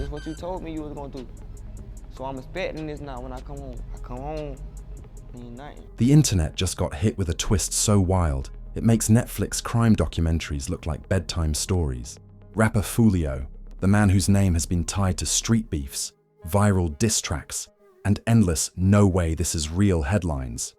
This is what you told me you was gonna do. So I'm expecting this now when I come home. I come home, ain't nothing. The internet just got hit with a twist so wild, it makes Netflix crime documentaries look like bedtime stories. Rapper Foolio, the man whose name has been tied to street beefs, viral diss tracks, and endless "no way this is real" headlines,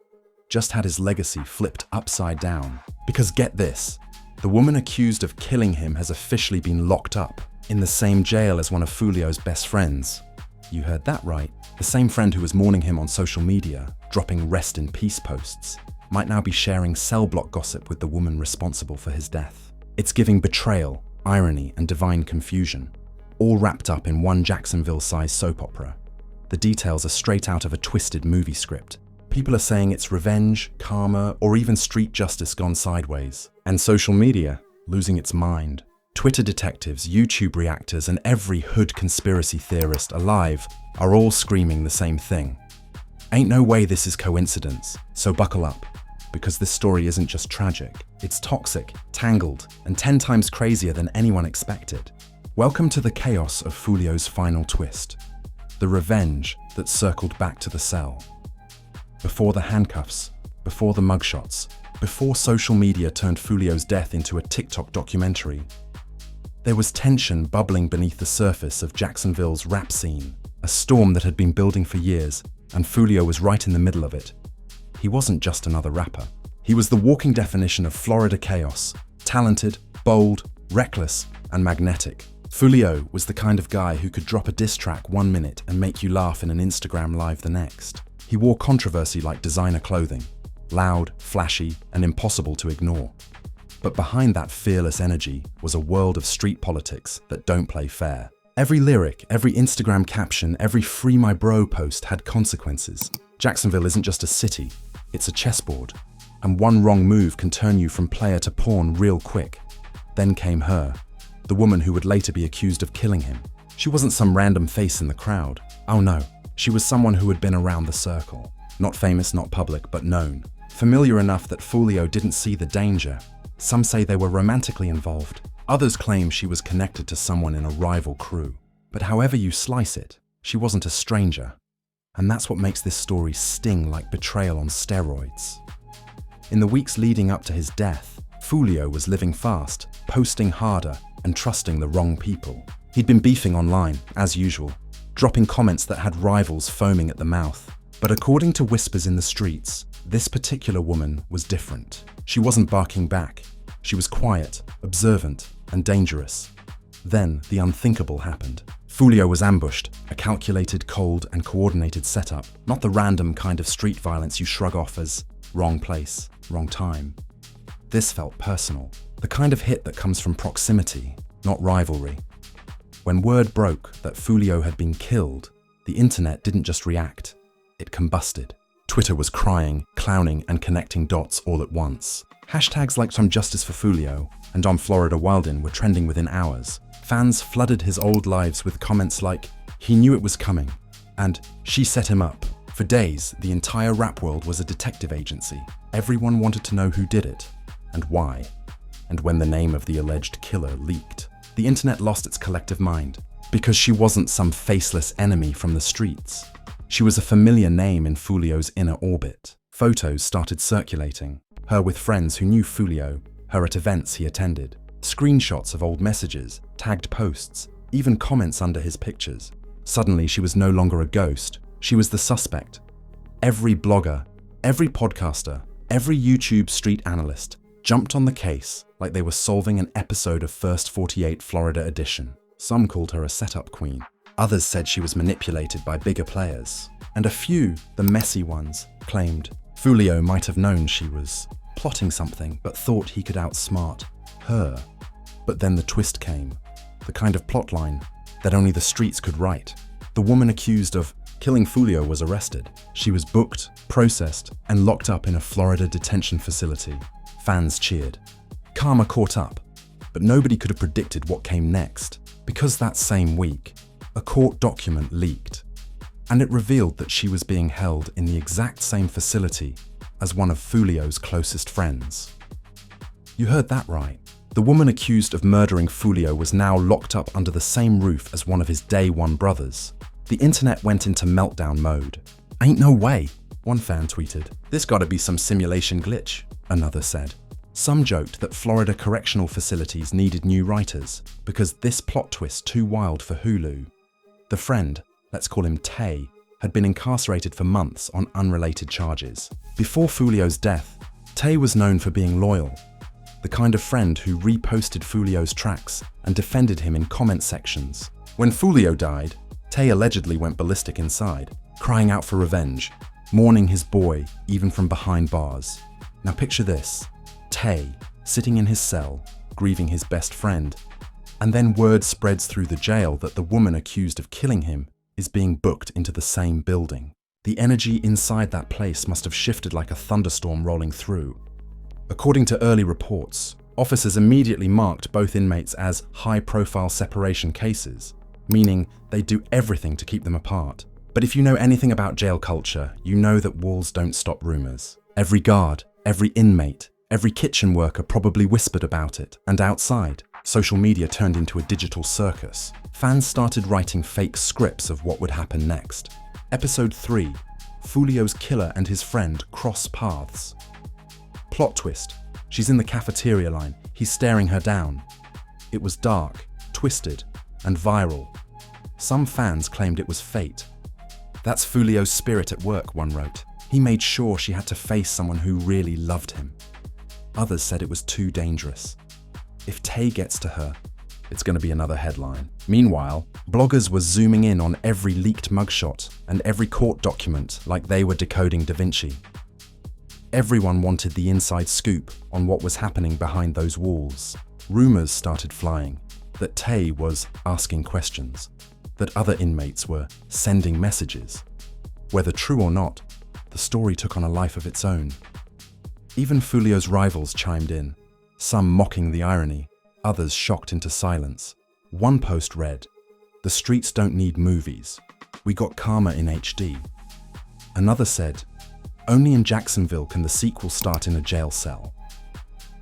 just had his legacy flipped upside down. Because get this, the woman accused of killing him has officially been locked up in the same jail as one of Foolio's best friends. You heard that right. The same friend who was mourning him on social media, dropping rest in peace posts, might now be sharing cell block gossip with the woman responsible for his death. It's giving betrayal, irony, and divine confusion, all wrapped up in one Jacksonville-sized soap opera. The details are straight out of a twisted movie script. People are saying it's revenge, karma, or even street justice gone sideways. And social media, losing its mind. Twitter detectives, YouTube reactors, and every hood conspiracy theorist alive are all screaming the same thing. Ain't no way this is coincidence, so buckle up, because this story isn't just tragic, it's toxic, tangled, and 10 times crazier than anyone expected. Welcome to the chaos of Foolio's final twist, the revenge that circled back to the cell. Before the handcuffs, before the mugshots, before social media turned Foolio's death into a TikTok documentary, there was tension bubbling beneath the surface of Jacksonville's rap scene, a storm that had been building for years, and Foolio was right in the middle of it. He wasn't just another rapper. He was the walking definition of Florida chaos, talented, bold, reckless, and magnetic. Foolio was the kind of guy who could drop a diss track 1 minute and make you laugh in an Instagram live the next. He wore controversy like designer clothing, loud, flashy, and impossible to ignore. But behind that fearless energy was a world of street politics that don't play fair. Every lyric, every Instagram caption, every "Free My Bro" post had consequences. Jacksonville isn't just a city, it's a chessboard. And one wrong move can turn you from player to pawn real quick. Then came her, the woman who would later be accused of killing him. She wasn't some random face in the crowd. Oh no, she was someone who had been around the circle. Not famous, not public, but known. Familiar enough that Foolio didn't see the danger. Some say they were romantically involved. Others claim she was connected to someone in a rival crew. But however you slice it, she wasn't a stranger. And that's what makes this story sting like betrayal on steroids. In the weeks leading up to his death, Foolio was living fast, posting harder, and trusting the wrong people. He'd been beefing online, as usual, dropping comments that had rivals foaming at the mouth. But according to whispers in the streets, this particular woman was different. She wasn't barking back. She was quiet, observant, and dangerous. Then the unthinkable happened. Foolio was ambushed, a calculated, cold, and coordinated setup, not the random kind of street violence you shrug off as wrong place, wrong time. This felt personal, the kind of hit that comes from proximity, not rivalry. When word broke that Foolio had been killed, the internet didn't just react, it combusted. Twitter was crying, clowning, and connecting dots all at once. Hashtags like "Some Justice for Foolio" and "On Florida Wildin" were trending within hours. Fans flooded his old lives with comments like, "He knew it was coming," and "She set him up." For days, the entire rap world was a detective agency. Everyone wanted to know who did it, and why. And when the name of the alleged killer leaked, the internet lost its collective mind. Because she wasn't some faceless enemy from the streets. She was a familiar name in Foolio's inner orbit. Photos started circulating. Her with friends who knew Foolio, her at events he attended. Screenshots of old messages, tagged posts, even comments under his pictures. Suddenly she was no longer a ghost, she was the suspect. Every blogger, every podcaster, every YouTube street analyst jumped on the case like they were solving an episode of First 48 Florida edition. Some called her a setup queen. Others said she was manipulated by bigger players. And a few, the messy ones, claimed Foolio might have known she was plotting something but thought he could outsmart her. But then the twist came, the kind of plotline that only the streets could write. The woman accused of killing Foolio was arrested. She was booked, processed, and locked up in a Florida detention facility. Fans cheered. Karma caught up, but nobody could have predicted what came next, because that same week, a court document leaked, and it revealed that she was being held in the exact same facility as one of Foolio's closest friends. You heard that right. The woman accused of murdering Foolio was now locked up under the same roof as one of his day one brothers. The internet went into meltdown mode. "Ain't no way," one fan tweeted. "This gotta be some simulation glitch," another said. Some joked that Florida correctional facilities needed new writers because this plot twist too wild for Hulu. The friend, let's call him Tay, had been incarcerated for months on unrelated charges. Before Foolio's death, Tay was known for being loyal, the kind of friend who reposted Foolio's tracks and defended him in comment sections. When Foolio died, Tay allegedly went ballistic inside, crying out for revenge, mourning his boy even from behind bars. Now picture this. Tay, sitting in his cell, grieving his best friend, and then word spreads through the jail that the woman accused of killing him is being booked into the same building. The energy inside that place must have shifted like a thunderstorm rolling through. According to early reports, officers immediately marked both inmates as high-profile separation cases, meaning they do everything to keep them apart. But if you know anything about jail culture, you know that walls don't stop rumors. Every guard, every inmate, every kitchen worker probably whispered about it, and outside, social media turned into a digital circus. Fans started writing fake scripts of what would happen next. Episode 3, Foolio's killer and his friend cross paths. Plot twist, she's in the cafeteria line, he's staring her down. It was dark, twisted, and viral. Some fans claimed it was fate. "That's Foolio's spirit at work," one wrote. "He made sure she had to face someone who really loved him." Others said it was too dangerous. If Tay gets to her, it's going to be another headline. Meanwhile, bloggers were zooming in on every leaked mugshot and every court document like they were decoding Da Vinci. Everyone wanted the inside scoop on what was happening behind those walls. Rumors started flying that Tay was asking questions, that other inmates were sending messages. Whether true or not, the story took on a life of its own. Even Foolio's rivals chimed in, some mocking the irony, others shocked into silence. One post read, "The streets don't need movies. We got karma in HD." Another said, "Only in Jacksonville can the sequel start in a jail cell."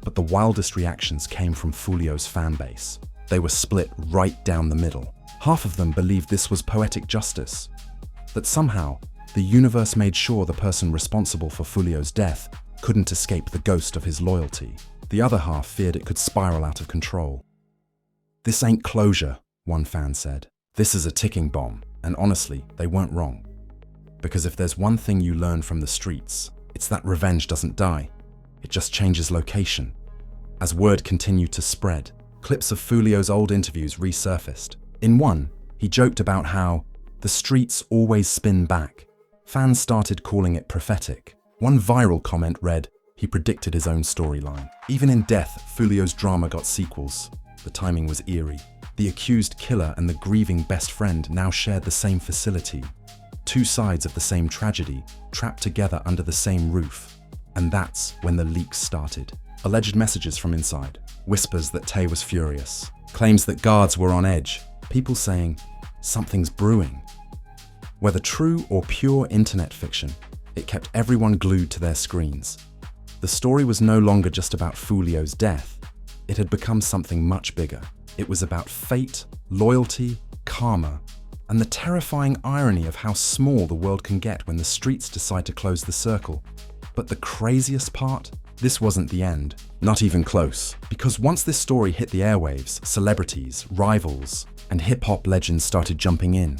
But the wildest reactions came from Foolio's fan base. They were split right down the middle. Half of them believed this was poetic justice, that somehow the universe made sure the person responsible for Foolio's death couldn't escape the ghost of his loyalty. The other half feared it could spiral out of control. "This ain't closure," one fan said. "This is a ticking bomb," and honestly, they weren't wrong. Because if there's one thing you learn from the streets, it's that revenge doesn't die. It just changes location. As word continued to spread, clips of Foolio's old interviews resurfaced. In one, he joked about how the streets always spin back. Fans started calling it prophetic. One viral comment read, he predicted his own storyline. Even in death, Foolio's drama got sequels. The timing was eerie. The accused killer and the grieving best friend now shared the same facility. Two sides of the same tragedy, trapped together under the same roof. And that's when the leaks started. Alleged messages from inside, whispers that Tay was furious, claims that guards were on edge, people saying, "Something's brewing." Whether true or pure internet fiction, it kept everyone glued to their screens. The story was no longer just about Foolio's death. It had become something much bigger. It was about fate, loyalty, karma, and the terrifying irony of how small the world can get when the streets decide to close the circle. But the craziest part? This wasn't the end. Not even close. Because once this story hit the airwaves, celebrities, rivals, and hip-hop legends started jumping in,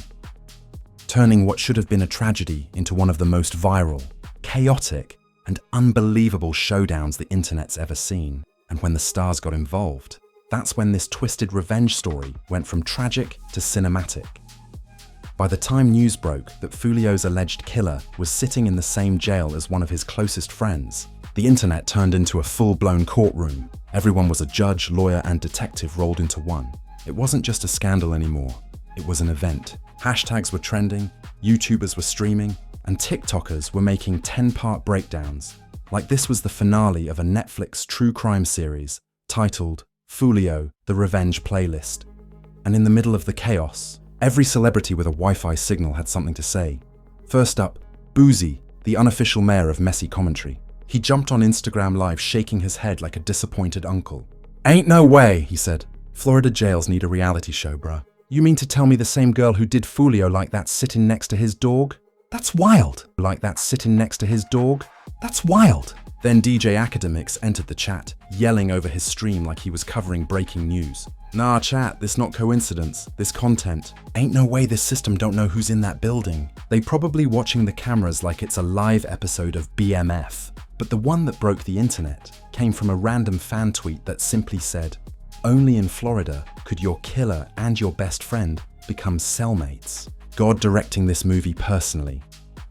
turning what should have been a tragedy into one of the most viral, chaotic, and unbelievable showdowns the internet's ever seen. And when the stars got involved, that's when this twisted revenge story went from tragic to cinematic. By the time news broke that Foolio's alleged killer was sitting in the same jail as one of his closest friends, the internet turned into a full-blown courtroom. Everyone was a judge, lawyer, and detective rolled into one. It wasn't just a scandal anymore, it was an event. Hashtags were trending, YouTubers were streaming, and TikTokers were making 10-part breakdowns. Like this was the finale of a Netflix true crime series titled Foolio, the Revenge Playlist. And in the middle of the chaos, every celebrity with a Wi-Fi signal had something to say. First up, Boozy, the unofficial mayor of Messy Commentary. He jumped on Instagram Live shaking his head like a disappointed uncle. "Ain't no way," he said. "Florida jails need a reality show, bruh. You mean to tell me the same girl who did Foolio like that sitting next to his dog? That's wild. Like that sitting next to his dog? That's wild." Then DJ Academics entered the chat, yelling over his stream like he was covering breaking news. "Nah, chat, this not coincidence. This content. Ain't no way this system don't know who's in that building. They probably watching the cameras like it's a live episode of BMF." But the one that broke the internet came from a random fan tweet that simply said, "Only in Florida could your killer and your best friend become cellmates." God directing this movie personally.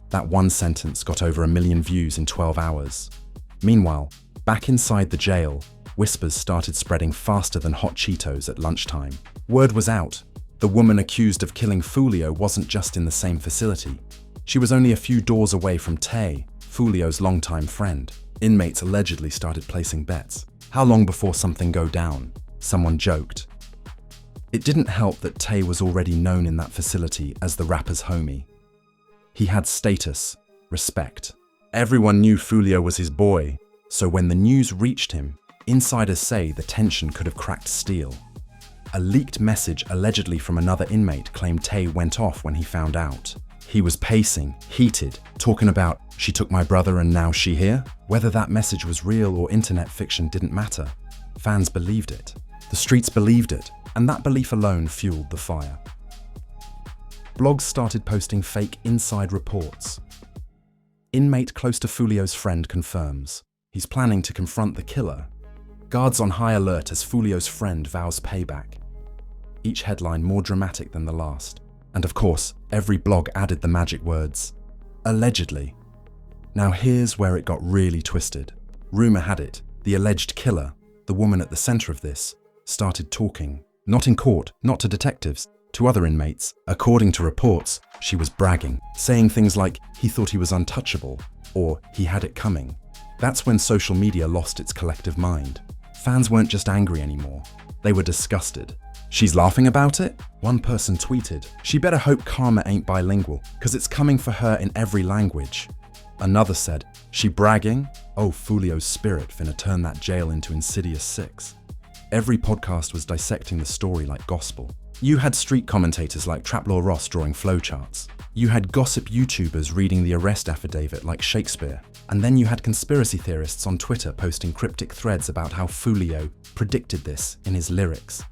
That one sentence got over 1 million views in 12 hours. Meanwhile, back inside the jail, whispers started spreading faster than hot Cheetos at lunchtime. Word was out. The woman accused of killing Foolio wasn't just in the same facility. She was only a few doors away from Tay, Foolio's longtime friend. Inmates allegedly started placing bets. How long before something go down? Someone joked. It didn't help that Tay was already known in that facility as the rapper's homie. He had status, respect. Everyone knew Foolio was his boy, so when the news reached him, insiders say the tension could have cracked steel. A leaked message allegedly from another inmate claimed Tay went off when he found out. He was pacing, heated, talking about, "She took my brother and now she here?" Whether that message was real or internet fiction didn't matter. Fans believed it. The streets believed it, and that belief alone fueled the fire. Blogs started posting fake inside reports. Inmate close to Foolio's friend confirms he's planning to confront the killer. Guards on high alert as Foolio's friend vows payback. Each headline more dramatic than the last. And of course, every blog added the magic words, "allegedly." Now here's where it got really twisted. Rumor had it, the alleged killer, the woman at the center of this, started talking. Not in court, not to detectives, to other inmates. According to reports, she was bragging, saying things like he thought he was untouchable, or he had it coming. That's when social media lost its collective mind. Fans weren't just angry anymore, they were disgusted. "She's laughing about it?" One person tweeted, "She better hope karma ain't bilingual, cause it's coming for her in every language." Another said, "She bragging? Oh, Foolio's spirit finna turn that jail into Insidious 6. Every podcast was dissecting the story like gospel. You had street commentators like Traplaw Ross drawing flowcharts. You had gossip YouTubers reading the arrest affidavit like Shakespeare. And then you had conspiracy theorists on Twitter posting cryptic threads about how Foolio predicted this in his lyrics.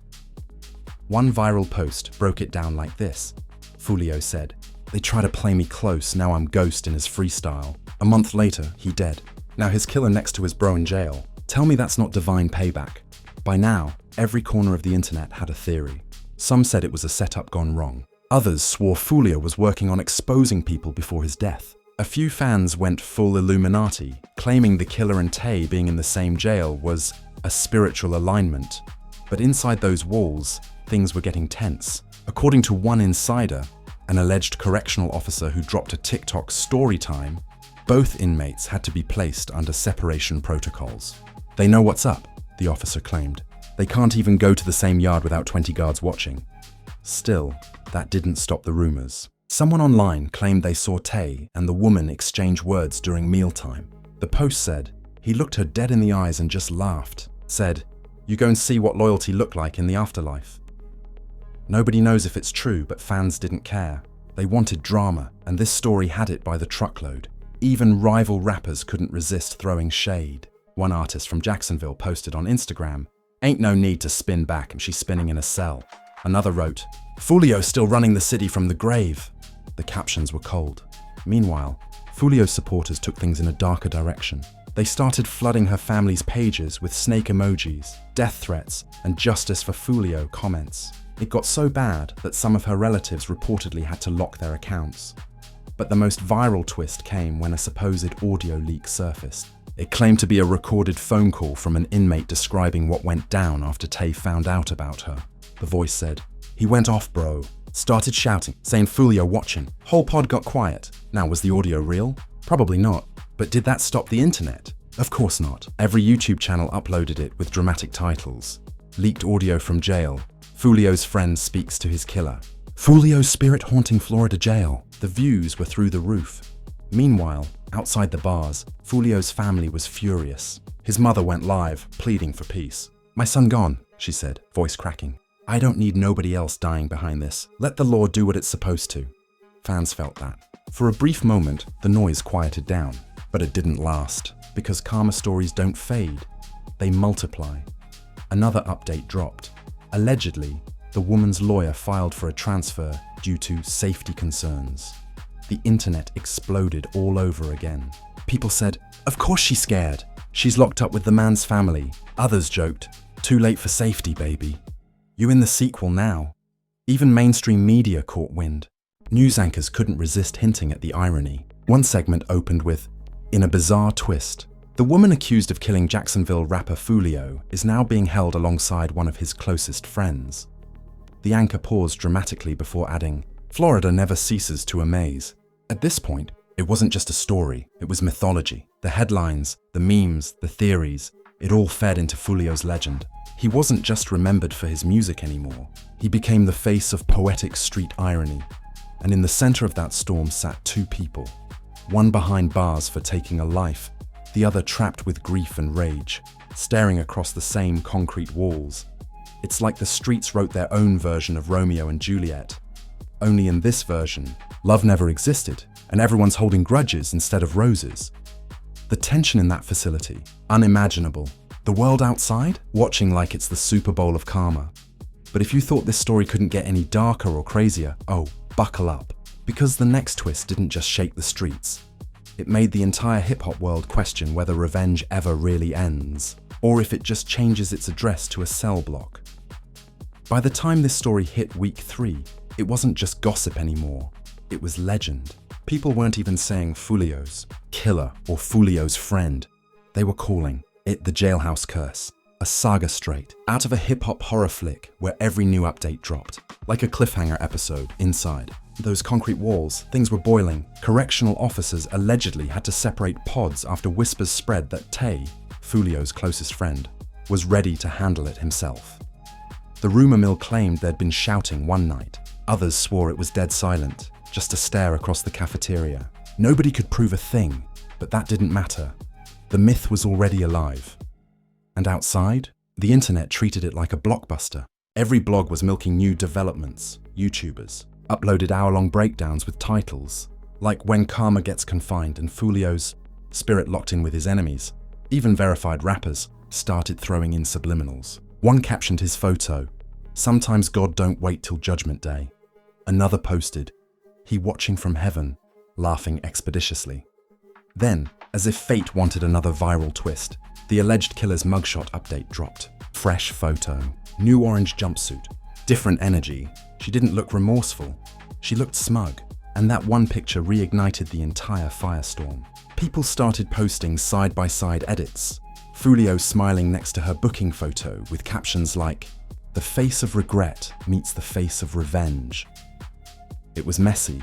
One viral post broke it down like this. Foolio said, "They try to play me close, now I'm ghost in his freestyle." A month later, he dead. Now his killer next to his bro in jail. Tell me that's not divine payback. By now, every corner of the internet had a theory. Some said it was a setup gone wrong. Others swore Foolio was working on exposing people before his death. A few fans went full Illuminati, claiming the killer and Tay being in the same jail was a spiritual alignment. But inside those walls, things were getting tense. According to one insider, an alleged correctional officer who dropped a TikTok story time, both inmates had to be placed under separation protocols. "They know what's up," the officer claimed. "They can't even go to the same yard without 20 guards watching." Still, that didn't stop the rumors. Someone online claimed they saw Tay and the woman exchange words during mealtime. The post said, "He looked her dead in the eyes and just laughed. Said, 'You go and see what loyalty looked like in the afterlife.'" Nobody knows if it's true, but fans didn't care. They wanted drama, and this story had it by the truckload. Even rival rappers couldn't resist throwing shade. One artist from Jacksonville posted on Instagram, "Ain't no need to spin back and she's spinning in a cell." Another wrote, "Foolio's still running the city from the grave." The captions were cold. Meanwhile, Foolio's supporters took things in a darker direction. They started flooding her family's pages with snake emojis, death threats, and justice for Foolio comments. It got so bad that some of her relatives reportedly had to lock their accounts. But the most viral twist came when a supposed audio leak surfaced. It claimed to be a recorded phone call from an inmate describing what went down after Tay found out about her. The voice said, "He went off, bro. Started shouting, saying Foolio watching. Whole pod got quiet." Now, was the audio real? Probably not. But did that stop the internet? Of course not. Every YouTube channel uploaded it with dramatic titles. Leaked audio from jail. Foolio's friend speaks to his killer. Foolio's spirit haunting Florida jail. The views were through the roof. Meanwhile, outside the bars, Foolio's family was furious. His mother went live, pleading for peace. "My son gone," she said, voice cracking. "I don't need nobody else dying behind this. Let the law do what it's supposed to." Fans felt that. For a brief moment, the noise quieted down, but it didn't last, because karma stories don't fade. They multiply. Another update dropped. Allegedly, the woman's lawyer filed for a transfer due to safety concerns. The internet exploded all over again. People said, "Of course she's scared. She's locked up with the man's family." Others joked, "Too late for safety, baby. You in the sequel now." Even mainstream media caught wind. News anchors couldn't resist hinting at the irony. One segment opened with, "In a bizarre twist, the woman accused of killing Jacksonville rapper Foolio is now being held alongside one of his closest friends." The anchor paused dramatically before adding, "Florida never ceases to amaze." At this point, it wasn't just a story, it was mythology. The headlines, the memes, the theories, it all fed into Foolio's legend. He wasn't just remembered for his music anymore. He became the face of poetic street irony. And in the center of that storm sat two people. One behind bars for taking a life, the other trapped with grief and rage, staring across the same concrete walls. It's like the streets wrote their own version of Romeo and Juliet. Only in this version, love never existed, and everyone's holding grudges instead of roses. The tension in that facility, unimaginable. The world outside, watching like it's the Super Bowl of karma. But if you thought this story couldn't get any darker or crazier, oh, buckle up. Because the next twist didn't just shake the streets. It made the entire hip-hop world question whether revenge ever really ends, or if it just changes its address to a cell block. By the time this story hit week 3, it wasn't just gossip anymore, it was legend. People weren't even saying Foolio's killer or Foolio's friend. They were calling it the Jailhouse Curse, a saga straight out of a hip-hop horror flick where every new update dropped, like a cliffhanger episode inside. Those concrete walls, things were boiling. Correctional officers allegedly had to separate pods after whispers spread that Tay, Foolio's closest friend, was ready to handle it himself. The rumor mill claimed there'd been shouting one night. Others swore it was dead silent, just a stare across the cafeteria. Nobody could prove a thing, but that didn't matter. The myth was already alive. And outside, the internet treated it like a blockbuster. Every blog was milking new developments, YouTubers, uploaded hour-long breakdowns with titles, like When Karma Gets Confined and Foolio's Spirit Locked In With His Enemies. Even verified rappers started throwing in subliminals. One captioned his photo, "Sometimes God don't wait till Judgment Day." Another posted, "He watching from heaven, laughing expeditiously." Then, as if fate wanted another viral twist, the alleged killer's mugshot update dropped. Fresh photo, new orange jumpsuit, different energy. She didn't look remorseful, she looked smug. And that one picture reignited the entire firestorm. People started posting side-by-side edits. Foolio smiling next to her booking photo with captions like, "The face of regret meets the face of revenge." It was messy,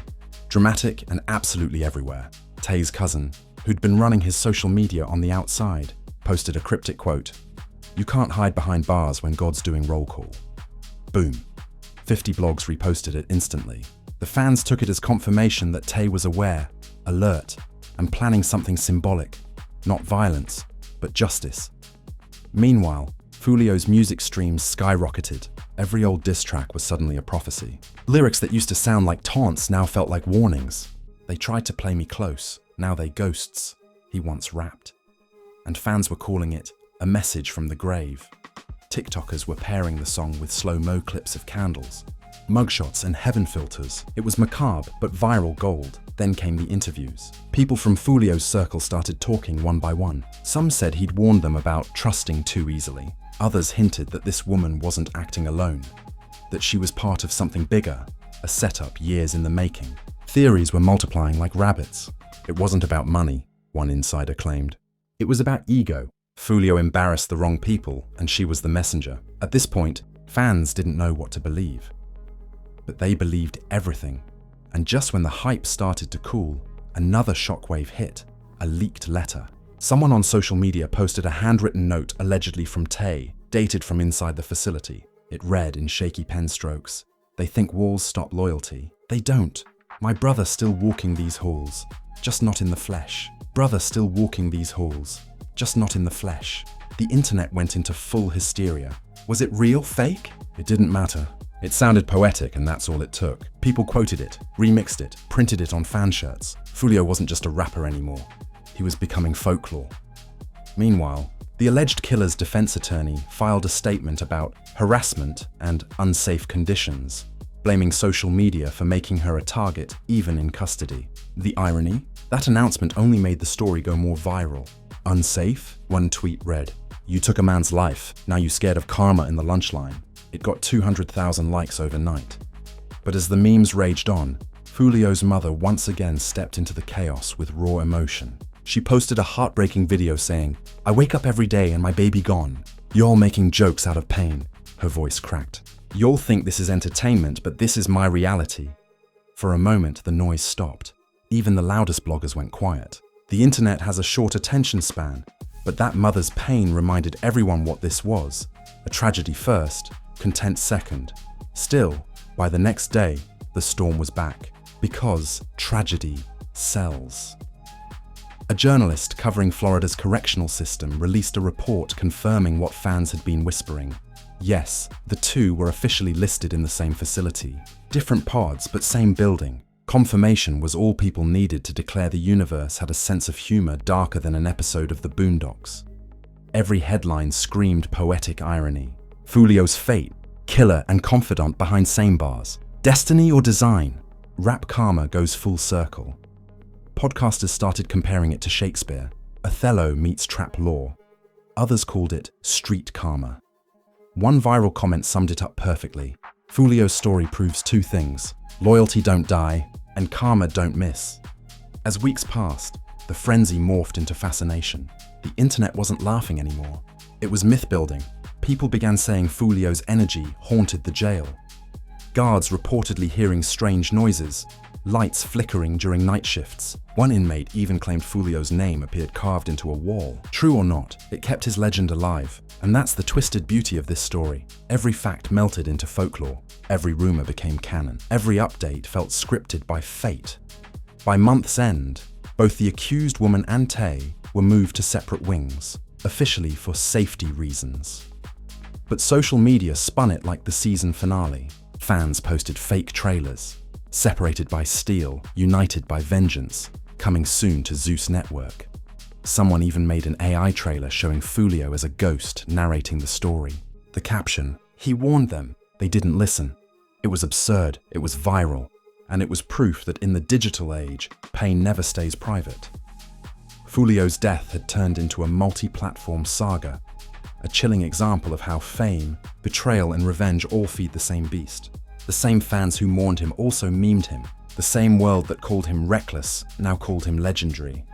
dramatic, and absolutely everywhere. Tay's cousin, who'd been running his social media on the outside, posted a cryptic quote, "You can't hide behind bars when God's doing roll call." Boom. 50 blogs reposted it instantly. The fans took it as confirmation that Tay was aware, alert, and planning something symbolic, not violence, but justice. Meanwhile, Foolio's music streams skyrocketed. Every old diss track was suddenly a prophecy. Lyrics that used to sound like taunts now felt like warnings. "They tried to play me close, now they ghosts," he once rapped. And fans were calling it a message from the grave. TikTokers were pairing the song with slow-mo clips of candles, mugshots and heaven filters. It was macabre, but viral gold. Then came the interviews. People from Foolio's circle started talking one by one. Some said he'd warned them about trusting too easily. Others hinted that this woman wasn't acting alone, that she was part of something bigger, a setup years in the making. Theories were multiplying like rabbits. It wasn't about money, one insider claimed. It was about ego. Foolio embarrassed the wrong people, and she was the messenger. At this point, fans didn't know what to believe. But they believed everything. And just when the hype started to cool, another shockwave hit, a leaked letter. Someone on social media posted a handwritten note allegedly from Tay, dated from inside the facility. It read in shaky pen strokes, "They think walls stop loyalty. They don't. My brother still walking these halls, just not in the flesh. Brother still walking these halls." just not in the flesh. The internet went into full hysteria. Was it real? Fake? It didn't matter. It sounded poetic, and that's all it took. People quoted it, remixed it, printed it on fan shirts. Foolio wasn't just a rapper anymore. He was becoming folklore. Meanwhile, the alleged killer's defense attorney filed a statement about harassment and unsafe conditions, blaming social media for making her a target even in custody. The irony? That announcement only made the story go more viral. Unsafe? One tweet read, "You took a man's life, now you scared of karma in the lunch line." It got 200,000 likes overnight. But as the memes raged on, Foolio's mother once again stepped into the chaos with raw emotion. She posted a heartbreaking video saying, "I wake up every day and my baby gone. Y'all making jokes out of pain." Her voice cracked. "Y'all think this is entertainment, but this is my reality." For a moment, the noise stopped. Even the loudest bloggers went quiet. The internet has a short attention span, but that mother's pain reminded everyone what this was. A tragedy first, content second. Still, by the next day, the storm was back. Because tragedy sells. A journalist covering Florida's correctional system released a report confirming what fans had been whispering. Yes, the two were officially listed in the same facility. Different pods, but same building. Confirmation was all people needed to declare the universe had a sense of humor darker than an episode of the Boondocks. Every headline screamed poetic irony. Foolio's fate, killer and confidant behind same bars. Destiny or design? Rap karma goes full circle. Podcasters started comparing it to Shakespeare. Othello meets trap law. Others called it street karma. One viral comment summed it up perfectly. Foolio's story proves two things: loyalty don't die, and karma don't miss. As weeks passed, the frenzy morphed into fascination. The internet wasn't laughing anymore. It was myth-building. People began saying Foolio's energy haunted the jail. Guards reportedly hearing strange noises, lights flickering during night shifts. One inmate even claimed Foolio's name appeared carved into a wall. True or not, it kept his legend alive. And that's the twisted beauty of this story. Every fact melted into folklore. Every rumor became canon. Every update felt scripted by fate. By month's end, both the accused woman and Tay were moved to separate wings, officially for safety reasons. But social media spun it like the season finale. Fans posted fake trailers, separated by steel, united by vengeance, coming soon to Zeus Network. Someone even made an AI trailer showing Foolio as a ghost narrating the story. The caption, "He warned them, they didn't listen." It was absurd, it was viral, and it was proof that in the digital age, pain never stays private. Foolio's death had turned into a multi-platform saga, a chilling example of how fame, betrayal, and revenge all feed the same beast. The same fans who mourned him also memed him. The same world that called him reckless now called him legendary.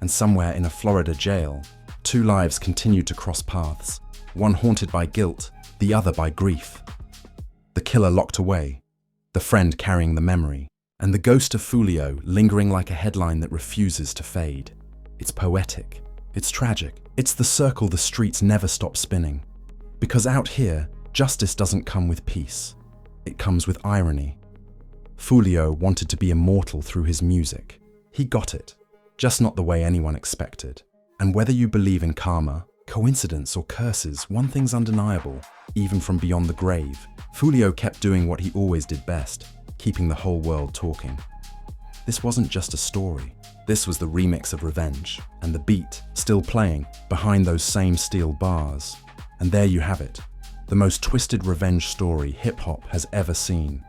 And somewhere in a Florida jail, two lives continued to cross paths, one haunted by guilt, the other by grief. The killer locked away, the friend carrying the memory, and the ghost of Foolio lingering like a headline that refuses to fade. It's poetic, it's tragic, it's the circle the streets never stop spinning. Because out here, justice doesn't come with peace, it comes with irony. Foolio wanted to be immortal through his music. He got it. Just not the way anyone expected. And whether you believe in karma, coincidence, or curses, one thing's undeniable. Even from beyond the grave, Foolio kept doing what he always did best, keeping the whole world talking. This wasn't just a story. This was the remix of revenge, and the beat, still playing, behind those same steel bars. And there you have it, the most twisted revenge story hip-hop has ever seen.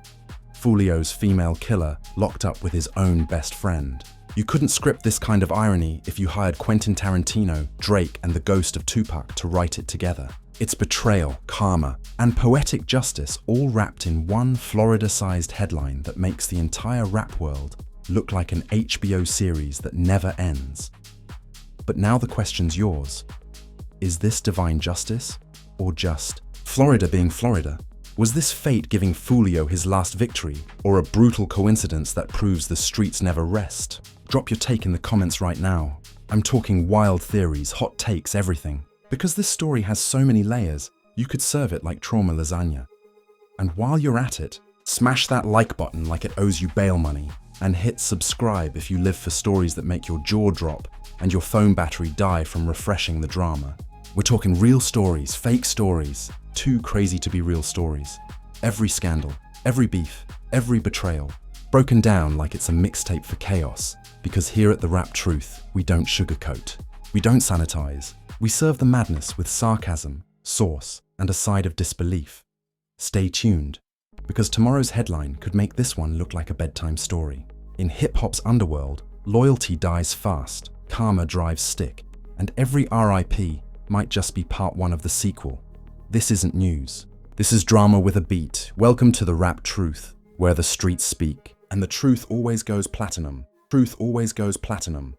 Foolio's female killer locked up with his own best friend. You couldn't script this kind of irony if you hired Quentin Tarantino, Drake, and the ghost of Tupac to write it together. It's betrayal, karma, and poetic justice all wrapped in one Florida-sized headline that makes the entire rap world look like an HBO series that never ends. But now the question's yours. Is this divine justice, or just Florida being Florida? Was this fate giving Foolio his last victory, or a brutal coincidence that proves the streets never rest? Drop your take in the comments right now. I'm talking wild theories, hot takes, everything. Because this story has so many layers, you could serve it like trauma lasagna. And while you're at it, smash that like button like it owes you bail money. And hit subscribe if you live for stories that make your jaw drop and your phone battery die from refreshing the drama. We're talking real stories, fake stories, too crazy to be real stories. Every scandal, every beef, every betrayal, broken down like it's a mixtape for chaos. Because here at The Rap Truth, we don't sugarcoat. We don't sanitize. We serve the madness with sarcasm, sauce, and a side of disbelief. Stay tuned, because tomorrow's headline could make this one look like a bedtime story. In hip-hop's underworld, loyalty dies fast, karma drives stick, and every RIP might just be part one of the sequel. This isn't news. This is drama with a beat. Welcome to The Rap Truth, where the streets speak. And the truth always goes platinum. Truth always goes platinum.